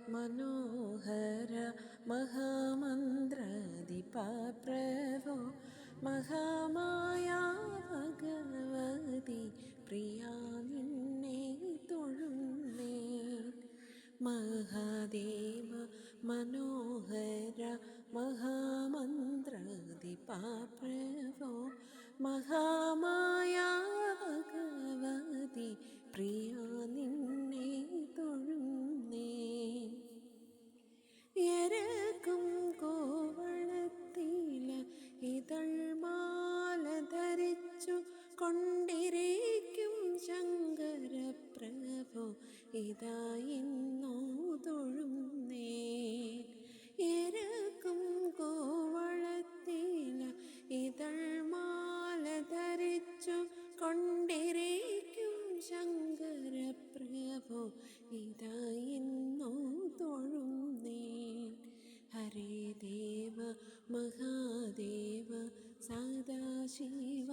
മനോഹര മഹാമന്ത്രദീപപ്രഭോ മഹാമായ ഭഗവതി പ്രിയാ നിന്നെ തൊഴുന്നേ. മഹാദേവ മനോഹര മഹാമന്ത്രദീപപ്രഭോ മഹാമായ ഭഗവതി പ്രിയാ നിന്നെ തൊഴുന്നേ. എരക്കും കോവളത്തില ഇതൾമാല ധരിച്ചു കൊണ്ടിരിക്കും ശങ്കരപ്രഭു ഇതായിന്നോ തൊഴുന്നേ. എരക്കും കോവളത്തില ഇതൾമാല ധരിച്ചു കൊണ്ടിരിക്കും ശങ്കരപ്രഭു ഇതായിന്നോ തൊഴുന്നേ. ഹരേ ദേവ മഹാദേവ സദാശിവ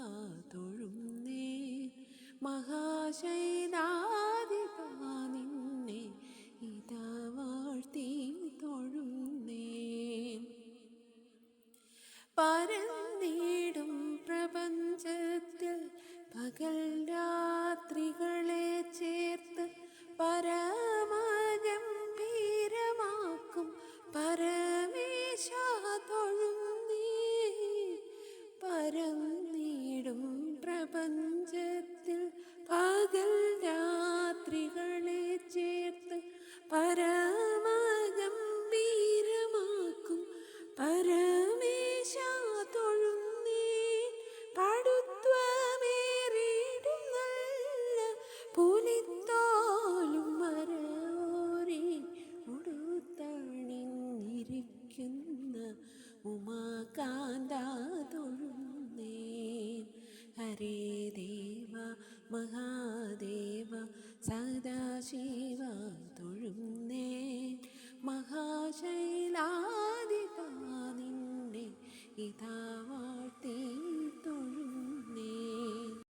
തൊഴുന്നേ. മഹാശൈലാധിപ നിന്നെ ഇതാ വാഴ്ത്തി തൊഴുന്നേ. പരന്നിടും പ്രപഞ്ചത്തിൽ പകൽ രാത്രികളെ ചേർത്ത് പരമഗംഭീരമാക്കും പരമേശ തൊഴുന്നേ. പരന്നിടും പ്രപഞ്ചത്തിൽ പകൽ രാത്രികളെ ചേർത്ത് പരമഗംഭീരമാക്കും പരമേശ തൊഴുന്നേ. പടുത്വമേറിടും നല്ല പുലിത്തോലും മരയോരി ഉടുത്തണിഞ്ഞിരിക്കുന്ന ഉമാകാന്ത തൊഴുന്നേ. ഹരേ ദേവ മഹാദേവ സദാശിവ തൊഴുന്നേ. മഹാശൈലാധിപ നിന്നെ ഇതാ